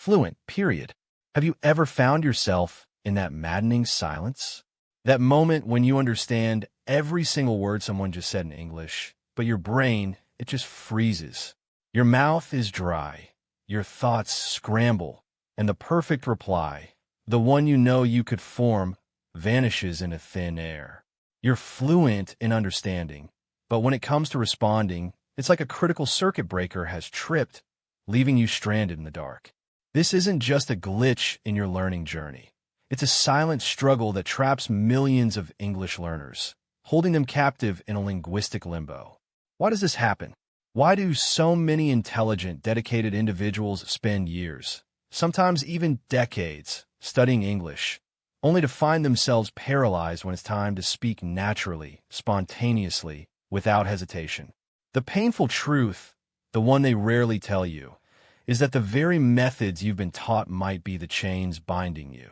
Fluent, period. Have you ever found yourself in that maddening silence? That moment when you understand every single word someone just said in English, but your brain, it just freezes. Your mouth is dry, your thoughts scramble, and the perfect reply, the one you know you could form, vanishes into thin air. You're fluent in understanding, but when it comes to responding, it's like a critical circuit breaker has tripped, leaving you stranded in the dark. This isn't just a glitch in your learning journey. It's a silent struggle that traps millions of English learners, holding them captive in a linguistic limbo. Why does this happen? Why do so many intelligent, dedicated individuals spend years, sometimes even decades, studying English, only to find themselves paralyzed when it's time to speak naturally, spontaneously, without hesitation? The painful truth, the one they rarely tell you, is that the very methods you've been taught might be the chains binding you.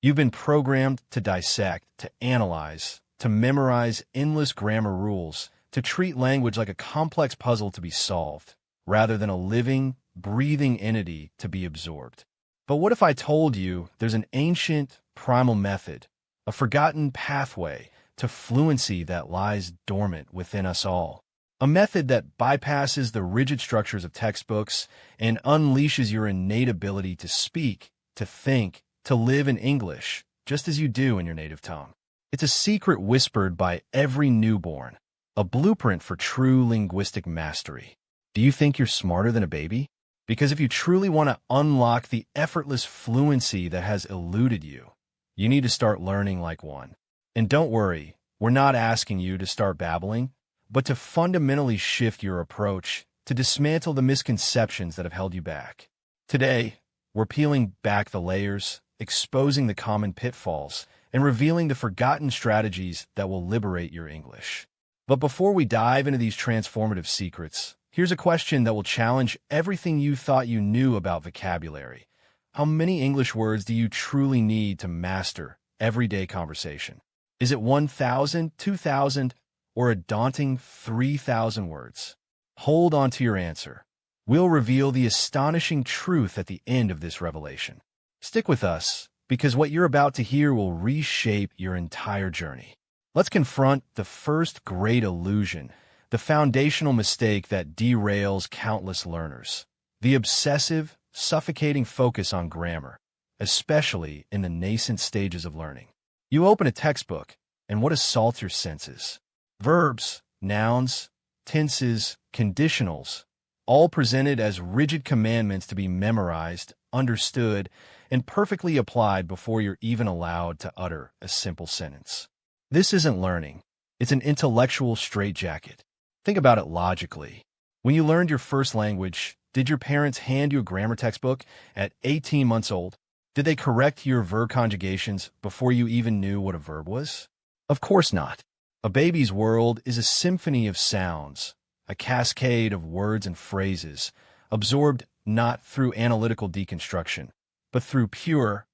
You've been programmed to dissect, to analyze, to memorize endless grammar rules, to treat language like a complex puzzle to be solved, rather than a living, breathing entity to be absorbed. But what if I told you there's an ancient, primal method, a forgotten pathway to fluency that lies dormant within us all? A method that bypasses the rigid structures of textbooks and unleashes your innate ability to speak, to think, to live in English, just as you do in your native tongue. It's a secret whispered by every newborn, a blueprint for true linguistic mastery. Do you think you're smarter than a baby? Because if you truly want to unlock the effortless fluency that has eluded you, you need to start learning like one. And don't worry, we're not asking you to start babbling, but to fundamentally shift your approach, to dismantle the misconceptions that have held you back. Today, we're peeling back the layers, exposing the common pitfalls, and revealing the forgotten strategies that will liberate your English. But before we dive into these transformative secrets, here's a question that will challenge everything you thought you knew about vocabulary. How many English words do you truly need to master everyday conversation? Is it 1,000, 2,000, or a daunting 3,000 words? Hold on to your answer. We'll reveal the astonishing truth at the end of this revelation. Stick with us, because what you're about to hear will reshape your entire journey. Let's confront the first great illusion, the foundational mistake that derails countless learners: the obsessive, suffocating focus on grammar, especially in the nascent stages of learning. You open a textbook, and what assaults your senses? Verbs, nouns, tenses, conditionals, all presented as rigid commandments to be memorized, understood, and perfectly applied before you're even allowed to utter a simple sentence. This isn't learning. It's an intellectual straitjacket. Think about it logically. When you learned your first language, did your parents hand you a grammar textbook at 18 months old? Did they correct your verb conjugations before you even knew what a verb was? Of course not. A baby's world is a symphony of sounds, a cascade of words and phrases, absorbed not through analytical deconstruction, but through pure,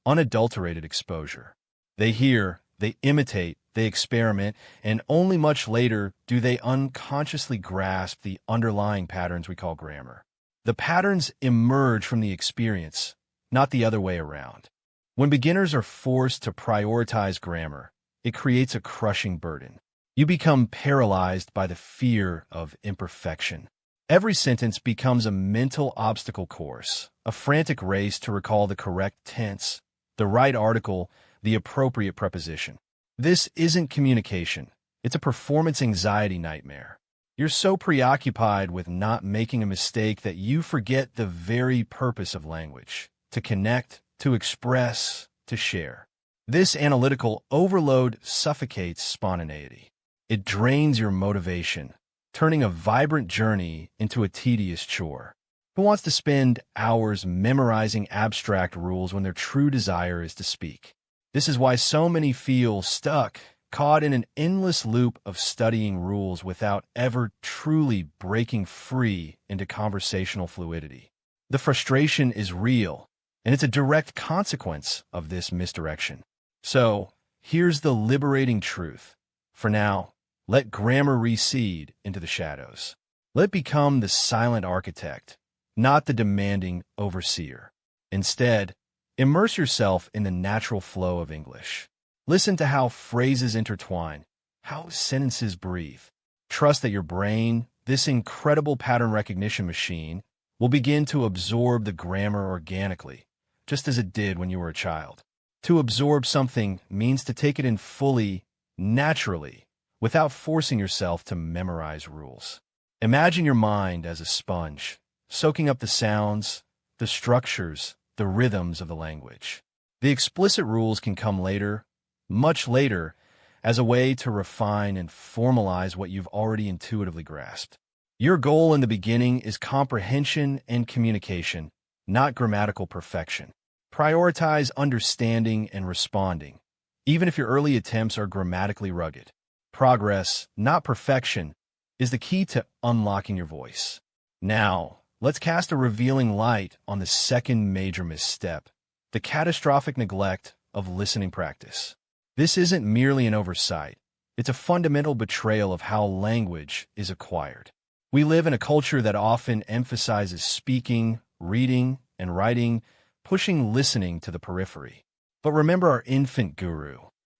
unadulterated exposure. They hear, they imitate, they experiment, and only much later do they unconsciously grasp the underlying patterns we call grammar. The patterns emerge from the experience, not the other way around. When beginners are forced to prioritize grammar, it creates a crushing burden. You become paralyzed by the fear of imperfection. Every sentence becomes a mental obstacle course, a frantic race to recall the correct tense, the right article, the appropriate preposition. This isn't communication. It's a performance anxiety nightmare. You're so preoccupied with not making a mistake that you forget the very purpose of language: to connect, to express, to share. This analytical overload suffocates spontaneity. It drains your motivation, turning a vibrant journey into a tedious chore. Who wants to spend hours memorizing abstract rules when their true desire is to speak? This is why so many feel stuck, caught in an endless loop of studying rules without ever truly breaking free into conversational fluidity. The frustration is real, and it's a direct consequence of this misdirection. So, here's the liberating truth. For now, let grammar recede into the shadows. Let it become the silent architect, not the demanding overseer. Instead, immerse yourself in the natural flow of English. Listen to how phrases intertwine, how sentences breathe. Trust that your brain, this incredible pattern recognition machine, will begin to absorb the grammar organically, just as it did when you were a child. To absorb something means to take it in fully, naturally, without forcing yourself to memorize rules. Imagine your mind as a sponge, soaking up the sounds, the structures, the rhythms of the language. The explicit rules can come later, much later, as a way to refine and formalize what you've already intuitively grasped. Your goal in the beginning is comprehension and communication, not grammatical perfection. Prioritize understanding and responding, even if your early attempts are grammatically rugged. Progress, not perfection, is the key to unlocking your voice. Now, let's cast a revealing light on the second major misstep, the catastrophic neglect of listening practice. This isn't merely an oversight. It's a fundamental betrayal of how language is acquired. We live in a culture that often emphasizes speaking, reading, and writing, pushing listening to the periphery. But remember our infant guru.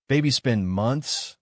Babies spend months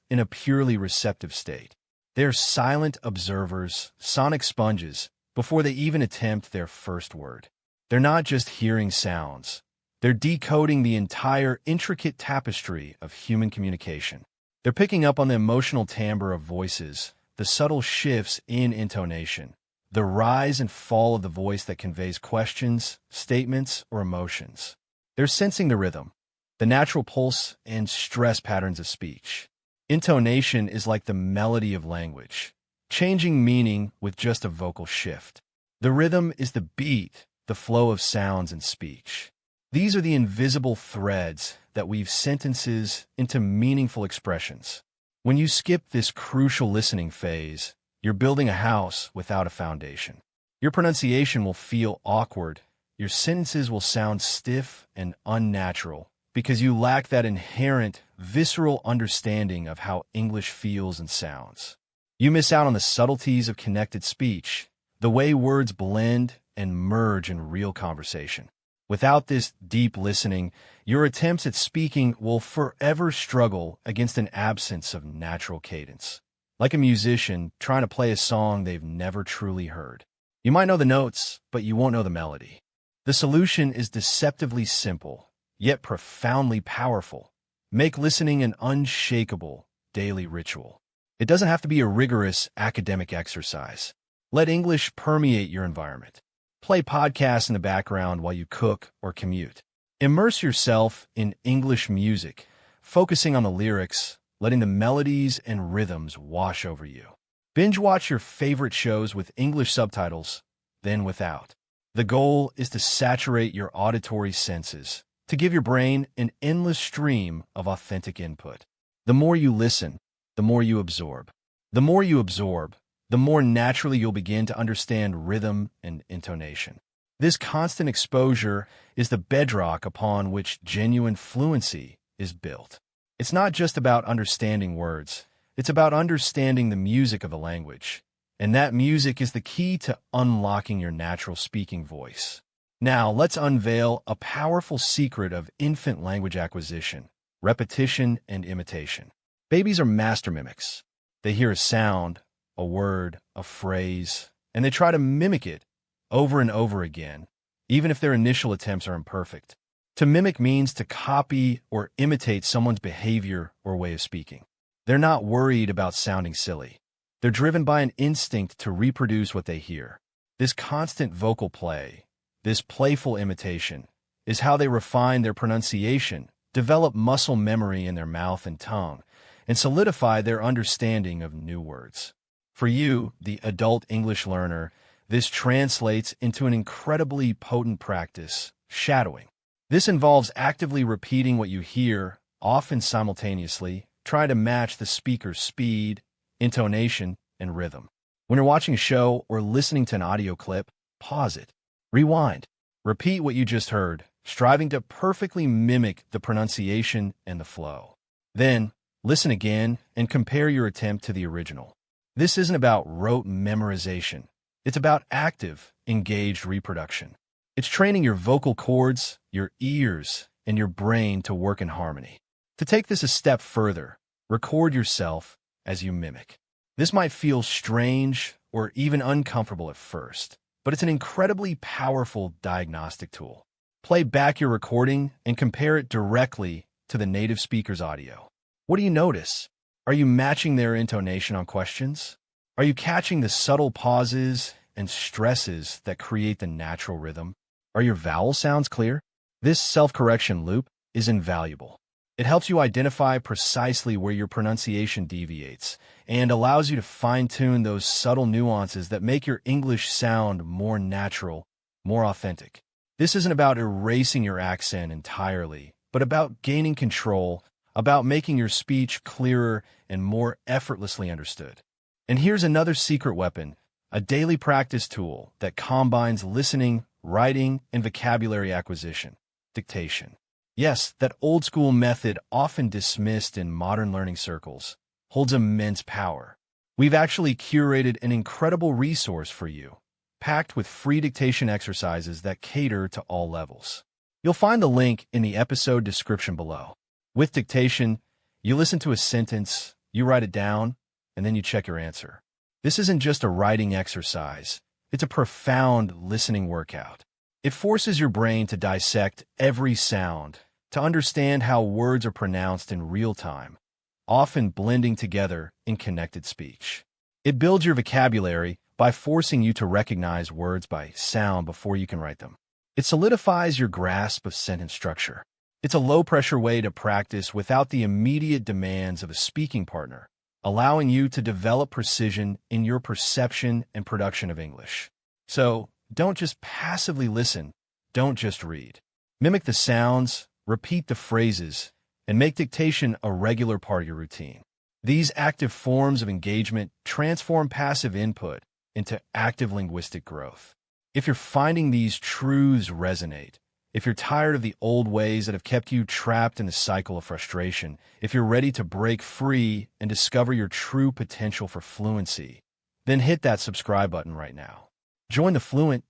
in a purely receptive state. They're silent observers, sonic sponges, before they even attempt their first word. They're not just hearing sounds. They're decoding the entire intricate tapestry of human communication. They're picking up on the emotional timbre of voices, the subtle shifts in intonation, the rise and fall of the voice that conveys questions, statements, or emotions. They're sensing the rhythm, the natural pulse and stress patterns of speech. Intonation is like the melody of language, changing meaning with just a vocal shift. The rhythm is the beat, the flow of sounds and speech. These are the invisible threads that weave sentences into meaningful expressions. When you skip this crucial listening phase, you're building a house without a foundation. Your pronunciation will feel awkward. Your sentences will sound stiff and unnatural because you lack that inherent, visceral understanding of how English feels and sounds. You miss out on the subtleties of connected speech, the way words blend and merge in real conversation. Without this deep listening, your attempts at speaking will forever struggle against an absence of natural cadence. Like a musician trying to play a song they've never truly heard. You might know the notes, but you won't know the melody. The solution is deceptively simple, yet profoundly powerful. Make listening an unshakable daily ritual. It doesn't have to be a rigorous academic exercise. Let English permeate your environment. Play podcasts in the background while you cook or commute. Immerse yourself in English music, focusing on the lyrics, letting the melodies and rhythms wash over you. Binge watch your favorite shows with English subtitles, then without. The goal is to saturate your auditory senses, to give your brain an endless stream of authentic input. The more you listen, the more you absorb. The more you absorb, the more naturally you'll begin to understand rhythm and intonation. This constant exposure is the bedrock upon which genuine fluency is built. It's not just about understanding words. It's about understanding the music of the language. And that music is the key to unlocking your natural speaking voice. Now, let's unveil a powerful secret of infant language acquisition, repetition and imitation. Babies are master mimics. They hear a sound, a word, a phrase, and they try to mimic it over and over again, even if their initial attempts are imperfect. To mimic means to copy or imitate someone's behavior or way of speaking. They're not worried about sounding silly. They're driven by an instinct to reproduce what they hear. This constant vocal play, this playful imitation, is how they refine their pronunciation, develop muscle memory in their mouth and tongue, and solidify their understanding of new words. For you, the adult English learner, this translates into an incredibly potent practice, shadowing. This involves actively repeating what you hear, often simultaneously, trying to match the speaker's speed, intonation, and rhythm. When you're watching a show or listening to an audio clip, pause it. Rewind. Repeat what you just heard, striving to perfectly mimic the pronunciation and the flow. Then, listen again and compare your attempt to the original. This isn't about rote memorization. It's about active, engaged reproduction. It's training your vocal cords, your ears, and your brain to work in harmony. To take this a step further, record yourself as you mimic. This might feel strange or even uncomfortable at first, but it's an incredibly powerful diagnostic tool. Play back your recording and compare it directly to the native speaker's audio. What do you notice? Are you matching their intonation on questions? Are you catching the subtle pauses and stresses that create the natural rhythm? Are your vowel sounds clear? This self-correction loop is invaluable. It helps you identify precisely where your pronunciation deviates and allows you to fine-tune those subtle nuances that make your English sound more natural, more authentic. This isn't about erasing your accent entirely, but about gaining control, about making your speech clearer and more effortlessly understood. And here's another secret weapon, a daily practice tool that combines listening, writing, and vocabulary acquisition: dictation. Yes, that old-school method, often dismissed in modern learning circles, holds immense power. We've actually curated an incredible resource for you, packed with free dictation exercises that cater to all levels. You'll find the link in the episode description below. With dictation, you listen to a sentence, you write it down, and then you check your answer. This isn't just a writing exercise. It's a profound listening workout. It forces your brain to dissect every sound, to understand how words are pronounced in real time, often blending together in connected speech. It builds your vocabulary by forcing you to recognize words by sound before you can write them. It solidifies your grasp of sentence structure. It's a low-pressure way to practice without the immediate demands of a speaking partner, allowing you to develop precision in your perception and production of English. So, don't just passively listen, don't just read. Mimic the sounds, repeat the phrases, and make dictation a regular part of your routine. These active forms of engagement transform passive input into active linguistic growth. If you're finding these truths resonate, if you're tired of the old ways that have kept you trapped in a cycle of frustration, if you're ready to break free and discover your true potential for fluency, then hit that subscribe button right now. Join the Fluent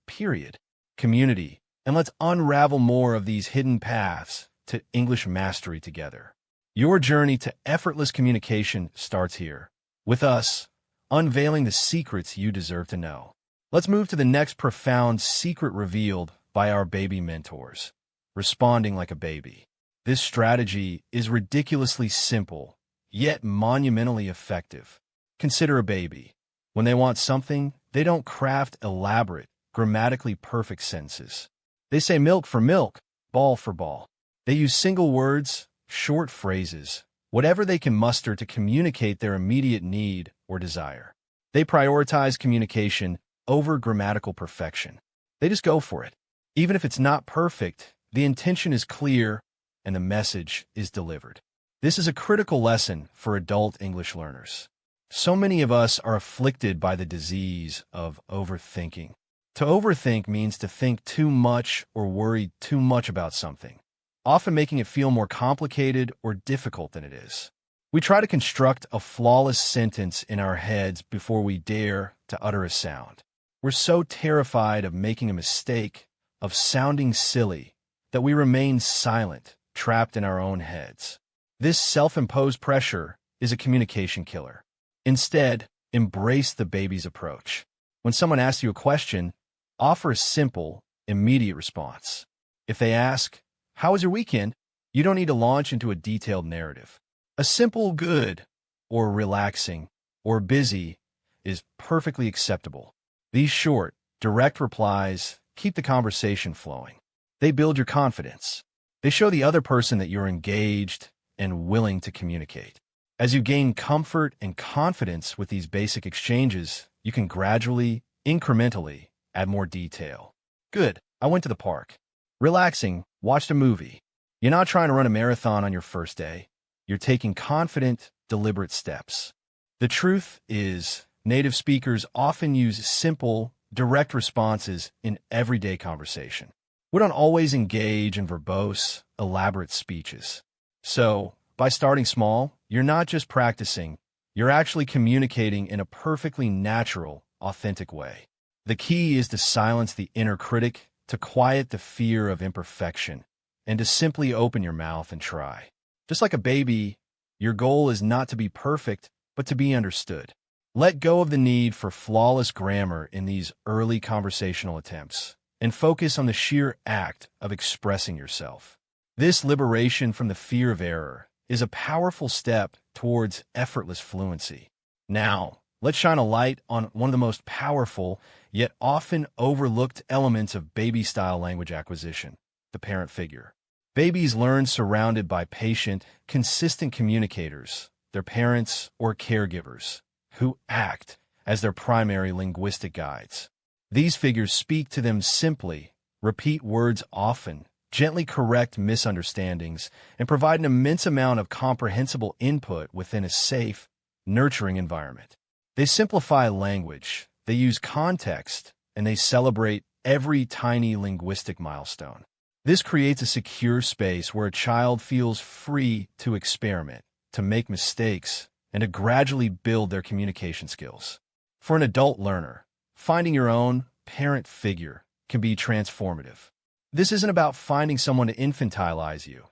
community, and let's unravel more of these hidden paths to English mastery together. Your journey to effortless communication starts here, with us, unveiling the secrets you deserve to know. Let's move to the next profound secret revealed by our baby mentors: responding like a baby. This strategy is ridiculously simple, yet monumentally effective. Consider a baby. When they want something, they don't craft elaborate, grammatically perfect sentences. They say milk for milk, ball for ball. They use single words, short phrases, whatever they can muster to communicate their immediate need or desire. They prioritize communication over grammatical perfection. They just go for it. Even if it's not perfect, the intention is clear and the message is delivered. This is a critical lesson for adult English learners. So many of us are afflicted by the disease of overthinking. To overthink means to think too much or worry too much about something, often making it feel more complicated or difficult than it is. We try to construct a flawless sentence in our heads before we dare to utter a sound. We're so terrified of making a mistake, of sounding silly, that we remain silent, trapped in our own heads. This self-imposed pressure is a communication killer. Instead, embrace the baby's approach. When someone asks you a question, offer a simple, immediate response. If they ask, "How was your weekend?" you don't need to launch into a detailed narrative. A simple "good," or "relaxing," or "busy" is perfectly acceptable. These short, direct replies keep the conversation flowing. They build your confidence. They show the other person that you're engaged and willing to communicate. As you gain comfort and confidence with these basic exchanges, you can gradually, incrementally, add more detail. Good, I went to the park. Relaxing, watched a movie. You're not trying to run a marathon on your first day. You're taking confident, deliberate steps. The truth is, native speakers often use simple, direct responses in everyday conversation. We don't always engage in verbose, elaborate speeches. So, by starting small, you're not just practicing, you're actually communicating in a perfectly natural, authentic way. The key is to silence the inner critic, to quiet the fear of imperfection, and to simply open your mouth and try. Just like a baby, your goal is not to be perfect, but to be understood. Let go of the need for flawless grammar in these early conversational attempts, and focus on the sheer act of expressing yourself. This liberation from the fear of error is a powerful step towards effortless fluency. Now, let's shine a light on one of the most powerful, yet often overlooked elements of baby-style language acquisition: the parent figure. Babies learn surrounded by patient, consistent communicators, their parents or caregivers, who act as their primary linguistic guides. These figures speak to them simply, repeat words often, gently correct misunderstandings, and provide an immense amount of comprehensible input within a safe, nurturing environment. They simplify language, they use context, and they celebrate every tiny linguistic milestone. This creates a secure space where a child feels free to experiment, to make mistakes, and to gradually build their communication skills. For an adult learner, finding your own parent figure can be transformative. This isn't about finding someone to infantilize you,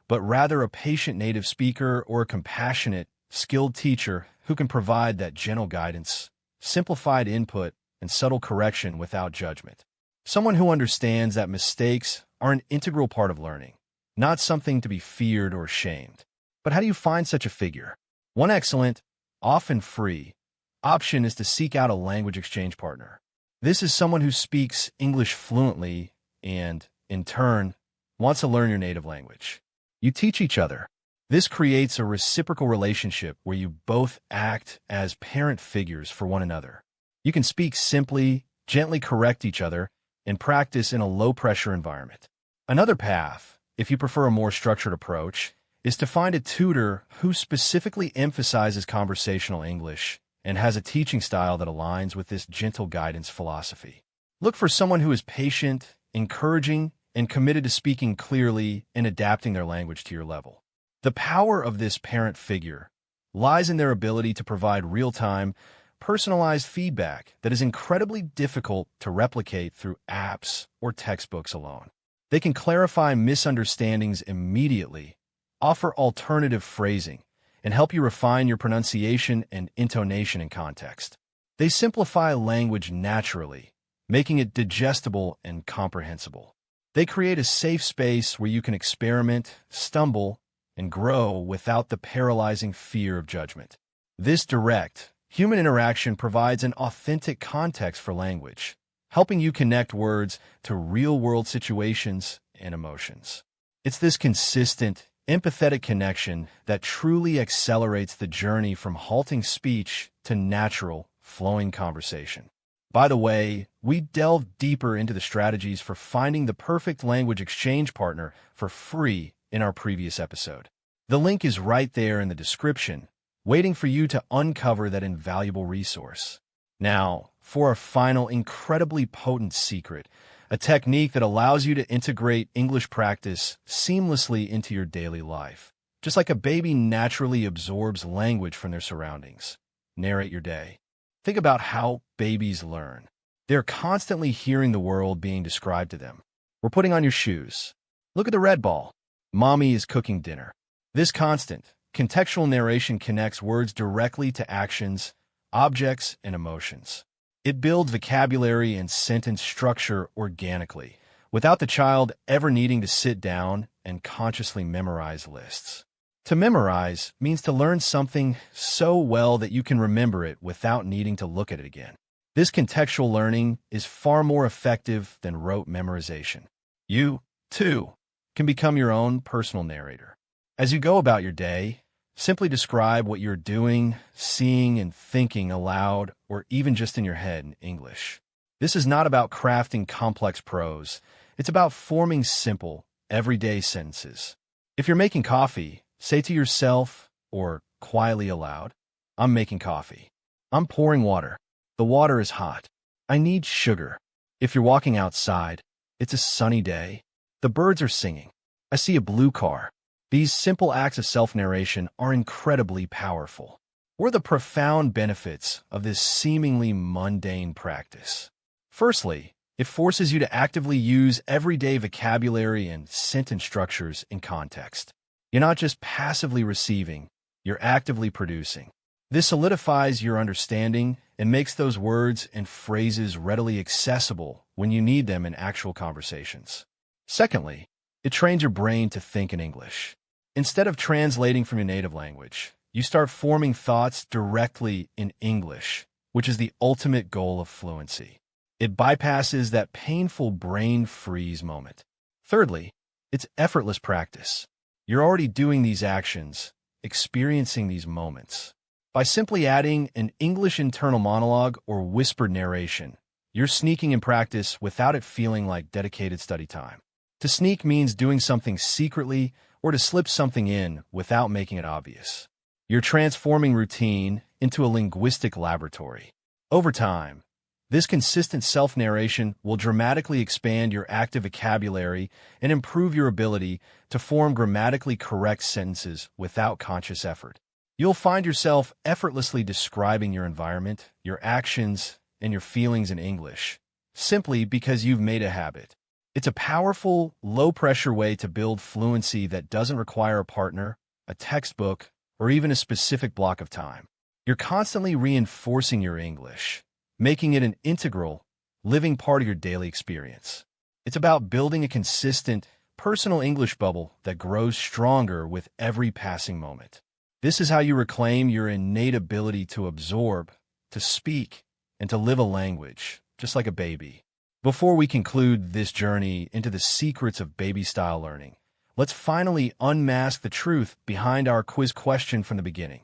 but rather a patient native speaker or a compassionate, skilled teacher who can provide that gentle guidance, simplified input, and subtle correction without judgment. Someone who understands that mistakes are an integral part of learning, not something to be feared or shamed. But how do you find such a figure? One excellent, often free, option is to seek out a language exchange partner. This is someone who speaks English fluently and, in turn, wants to learn your native language. You teach each other. This creates a reciprocal relationship where you both act as parent figures for one another. You can speak simply, gently correct each other, and practice in a low-pressure environment. Another path, if you prefer a more structured approach, is to find a tutor who specifically emphasizes conversational English and has a teaching style that aligns with this gentle guidance philosophy. Look for someone who is patient, encouraging, and committed to speaking clearly and adapting their language to your level. The power of this parent figure lies in their ability to provide real-time, personalized feedback that is incredibly difficult to replicate through apps or textbooks alone. They can clarify misunderstandings immediately, offer alternative phrasing, and help you refine your pronunciation and intonation in context. They simplify language naturally, making it digestible and comprehensible. They create a safe space where you can experiment, stumble, and grow without the paralyzing fear of judgment. This direct, human interaction provides an authentic context for language, helping you connect words to real-world situations and emotions. It's this consistent, empathetic connection that truly accelerates the journey from halting speech to natural, flowing conversation. By the way, we delve deeper into the strategies for finding the perfect language exchange partner for free in our previous episode. The link is right there in the description, waiting for you to uncover that invaluable resource. Now, for our final incredibly potent secret, a technique that allows you to integrate English practice seamlessly into your daily life. Just like a baby naturally absorbs language from their surroundings. Narrate your day. Think about how babies learn. They're constantly hearing the world being described to them. We're putting on your shoes. Look at the red ball. Mommy is cooking dinner. This constant, contextual narration connects words directly to actions, objects, and emotions. It builds vocabulary and sentence structure organically, without the child ever needing to sit down and consciously memorize lists. To memorize means to learn something so well that you can remember it without needing to look at it again. This contextual learning is far more effective than rote memorization. You, too, can become your own personal narrator. As you go about your day, simply describe what you're doing, seeing, and thinking aloud, or even just in your head in English. This is not about crafting complex prose. It's about forming simple, everyday sentences. If you're making coffee, say to yourself, or quietly aloud, "I'm making coffee. I'm pouring water. The water is hot. I need sugar." If you're walking outside, it's a sunny day. The birds are singing. I see a blue car. These simple acts of self-narration are incredibly powerful. What are the profound benefits of this seemingly mundane practice? Firstly, It forces you to actively use everyday vocabulary and sentence structures in context. You're not just passively receiving, you're actively producing. This solidifies your understanding and makes those words and phrases readily accessible when you need them in actual conversations. Secondly, it trains your brain to think in English. Instead of translating from your native language, you start forming thoughts directly in English, which is the ultimate goal of fluency. It bypasses that painful brain freeze moment. Thirdly, it's effortless practice. You're already doing these actions, experiencing these moments. By simply adding an English internal monologue or whispered narration, you're sneaking in practice without it feeling like dedicated study time. To sneak means doing something secretly or to slip something in without making it obvious. You're transforming routine into a linguistic laboratory. Over time, this consistent self-narration will dramatically expand your active vocabulary and improve your ability to form grammatically correct sentences without conscious effort. You'll find yourself effortlessly describing your environment, your actions, and your feelings in English, simply because you've made a habit. It's a powerful, low-pressure way to build fluency that doesn't require a partner, a textbook, or even a specific block of time. You're constantly reinforcing your English, making it an integral, living part of your daily experience. It's about building a consistent, personal English bubble that grows stronger with every passing moment. This is how you reclaim your innate ability to absorb, to speak, and to live a language, just like a baby. Before we conclude this journey into the secrets of baby-style learning, let's finally unmask the truth behind our quiz question from the beginning.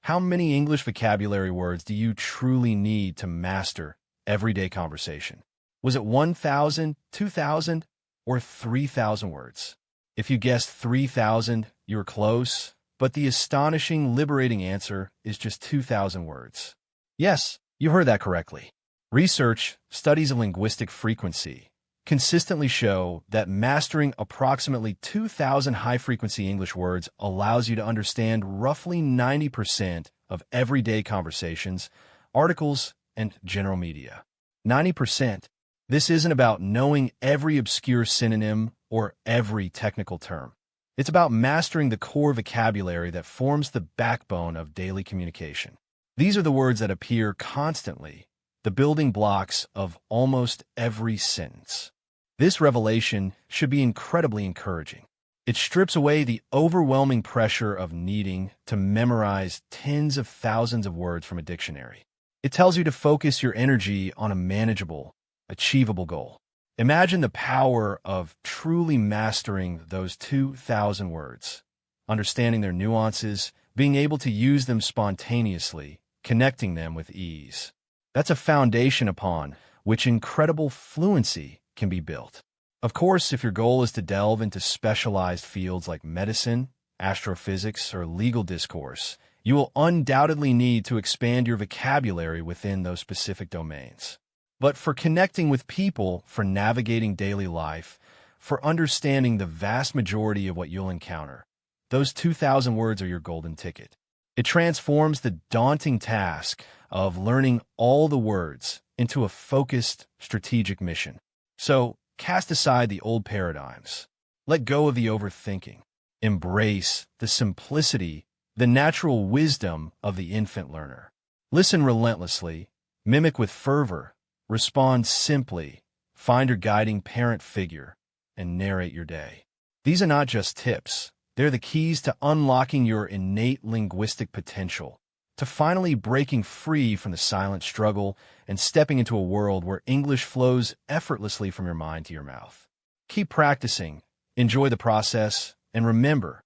How many English vocabulary words do you truly need to master everyday conversation? Was it 1,000, 2,000, or 3,000 words? If you guessed 3,000, you were close, but the astonishing, liberating answer is just 2,000 words. Yes, you heard that correctly. Research, studies of linguistic frequency, consistently show that mastering approximately 2,000 high-frequency English words allows you to understand roughly 90% of everyday conversations, articles, and general media. 90%. This isn't about knowing every obscure synonym or every technical term. It's about mastering the core vocabulary that forms the backbone of daily communication. These are the words that appear constantly, the building blocks of almost every sentence. This revelation should be incredibly encouraging. It strips away the overwhelming pressure of needing to memorize tens of thousands of words from a dictionary. It tells you to focus your energy on a manageable, achievable goal. Imagine the power of truly mastering those 2,000 words, understanding their nuances, being able to use them spontaneously, connecting them with ease. That's a foundation upon which incredible fluency can be built. Of course, if your goal is to delve into specialized fields like medicine, astrophysics, or legal discourse, you will undoubtedly need to expand your vocabulary within those specific domains. But for connecting with people, for navigating daily life, for understanding the vast majority of what you'll encounter, those 2,000 words are your golden ticket. It transforms the daunting task of learning all the words into a focused, strategic mission. So, cast aside the old paradigms. Let go of the overthinking. Embrace the simplicity, the natural wisdom of the infant learner. Listen relentlessly, mimic with fervor, respond simply, find your guiding parent figure, and narrate your day. These are not just tips. They're the keys to unlocking your innate linguistic potential, to finally breaking free from the silent struggle and stepping into a world where English flows effortlessly from your mind to your mouth. Keep practicing, enjoy the process, and remember,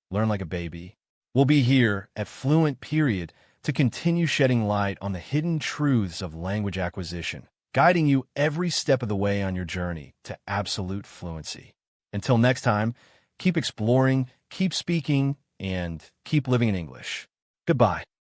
learn like a baby. We'll be here at Fluent to continue shedding light on the hidden truths of language acquisition, guiding you every step of the way on your journey to absolute fluency. Until next time, keep exploring, keep speaking, and keep living in English. Goodbye.